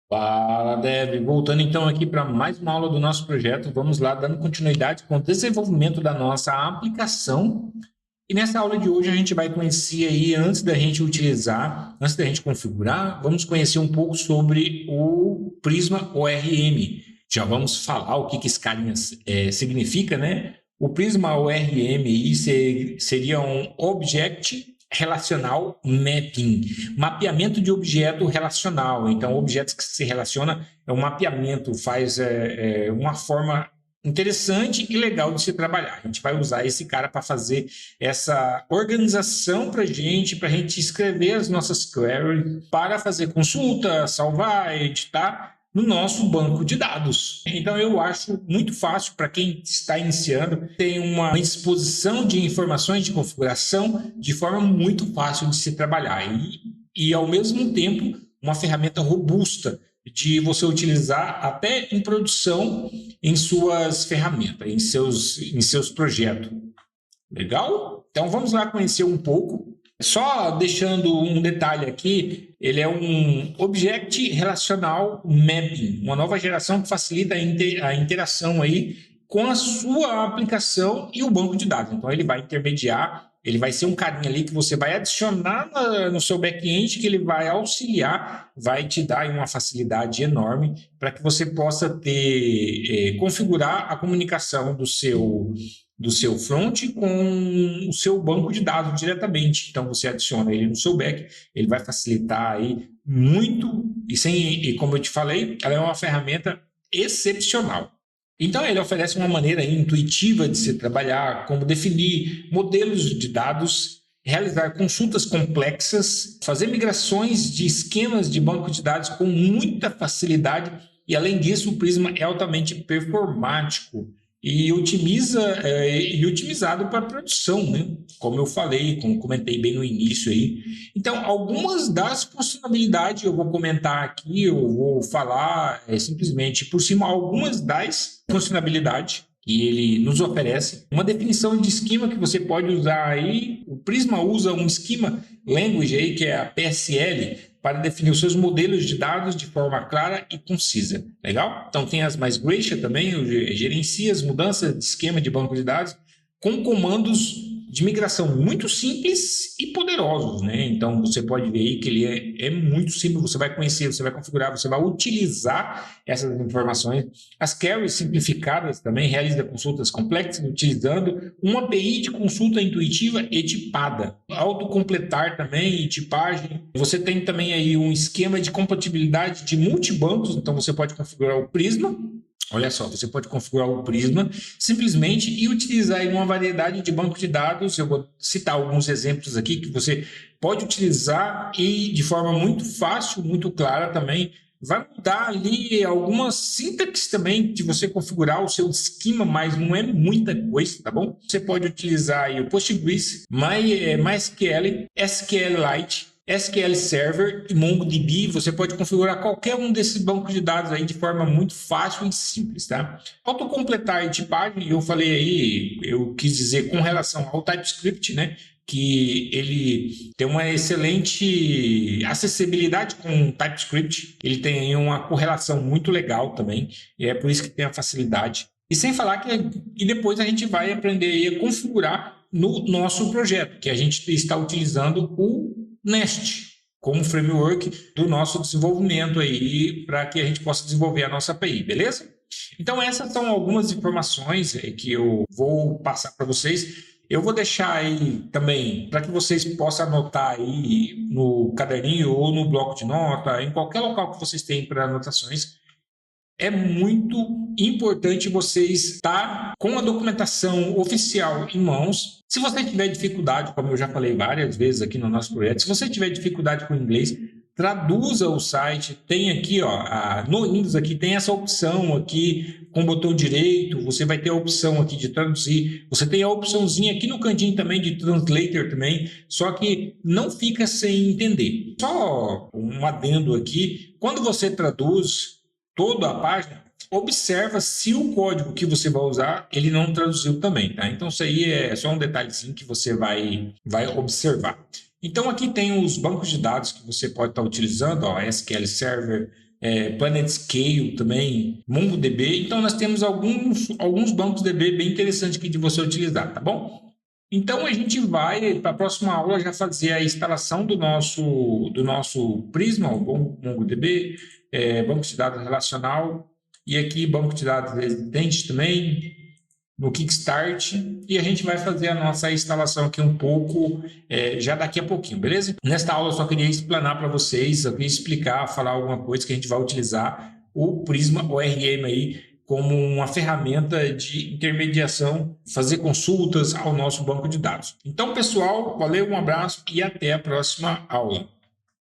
Fala, Dev. Voltando então aqui para mais uma aula do nosso projeto, vamos lá dando continuidade com o desenvolvimento da nossa aplicação. E nessa aula de hoje a gente vai conhecer aí, antes da gente utilizar, antes da gente configurar, vamos conhecer um pouco sobre o Prisma ORM. Já vamos falar o que esse carinha significa, né? O Prisma ORM aí seria um Object Relacional Mapping, mapeamento de objeto relacional. Então, objetos que se relacionam é um mapeamento, faz uma forma interessante e legal de se trabalhar. A gente vai usar esse cara para fazer essa organização para a gente escrever as nossas queries, para fazer consulta, salvar, editar no nosso banco de dados. Então eu acho muito fácil para quem está iniciando, tem uma exposição de informações de configuração de forma muito fácil de se trabalhar e ao mesmo tempo uma ferramenta robusta de você utilizar até em produção em suas ferramentas, em seus projetos. Legal? Então vamos lá conhecer um pouco. Só deixando um detalhe aqui, ele é um Object Relational Mapping, uma nova geração que facilita a interação aí com a sua aplicação e o banco de dados. Então ele vai intermediar, ele vai ser um carinha ali que você vai adicionar no seu back-end, que ele vai auxiliar, vai te dar uma facilidade enorme para que você possa configurar a comunicação do seu front com o seu banco de dados diretamente. Então você adiciona ele no seu back, ele vai facilitar aí muito e como eu te falei, ela é uma ferramenta excepcional. Então ele oferece uma maneira intuitiva de se trabalhar, como definir modelos de dados, realizar consultas complexas, fazer migrações de esquemas de banco de dados com muita facilidade e além disso o Prisma é altamente performático e otimizado para produção, né? Como eu falei, como comentei bem no início aí. Então, algumas das funcionalidades eu vou comentar aqui, eu vou falar simplesmente por cima algumas das funcionalidades que ele nos oferece. Uma definição de esquema que você pode usar aí, o Prisma usa um esquema language aí, que é a PSL, para definir os seus modelos de dados de forma clara e concisa. Legal? Então tem as Migration também, gerencia as mudanças de esquema de banco de dados com comandos de migração muito simples e poderosos, né? Então você pode ver aí que ele é muito simples, você vai conhecer, você vai configurar, você vai utilizar essas informações. As queries simplificadas também realiza consultas complexas utilizando uma API de consulta intuitiva e tipada. Autocompletar também e tipagem. Você tem também aí um esquema de compatibilidade de multibancos, então você pode configurar o Prisma. Olha só, você pode configurar o Prisma simplesmente e utilizar aí uma variedade de bancos de dados. Eu vou citar alguns exemplos aqui que você pode utilizar e de forma muito fácil, muito clara também. Vai mudar ali algumas sintaxes também de você configurar o seu esquema, mas não é muita coisa, tá bom? Você pode utilizar aí o Postgres, MySQL, SQLite, SQL Server e MongoDB, você pode configurar qualquer um desses bancos de dados aí de forma muito fácil e simples, tá? Autocompletar e tipagem, eu falei aí, eu quis dizer com relação ao TypeScript, né? Que ele tem uma excelente acessibilidade com o TypeScript, ele tem uma correlação muito legal também, e é por isso que tem a facilidade. E sem falar e depois a gente vai aprender a configurar no nosso projeto, que a gente está utilizando o Nest como framework do nosso desenvolvimento aí para que a gente possa desenvolver a nossa API, beleza? Então essas são algumas informações que eu vou passar para vocês. Eu vou deixar aí também para que vocês possam anotar aí no caderninho ou no bloco de nota, em qualquer local que vocês têm para anotações. É muito importante vocês estar com a documentação oficial em mãos. Se você tiver dificuldade, como eu já falei várias vezes aqui no nosso projeto, se você tiver dificuldade com o inglês, traduza o site. Tem aqui, no Windows aqui tem essa opção aqui com o botão direito. Você vai ter a opção aqui de traduzir. Você tem a opçãozinha aqui no cantinho também de translator também. Só que não fica sem entender. Só um adendo aqui. Quando você traduz toda a página, observa se o código que você vai usar, ele não traduziu também, tá? Então, isso aí é só um detalhezinho que você vai observar. Então, aqui tem os bancos de dados que você pode estar utilizando, SQL Server, PlanetScale também, MongoDB. Então, nós temos alguns bancos DB bem interessantes aqui de você utilizar, tá bom? Então, a gente vai, para a próxima aula, já fazer a instalação do nosso Prisma, o MongoDB, banco de dados relacional, e aqui banco de dados existente também, no Kickstart, e a gente vai fazer a nossa instalação aqui um pouco, já daqui a pouquinho, beleza? Nesta aula eu só queria explanar para vocês, eu queria explicar, falar alguma coisa que a gente vai utilizar o Prisma ORM aí como uma ferramenta de intermediação, fazer consultas ao nosso banco de dados. Então, pessoal, valeu, um abraço e até a próxima aula.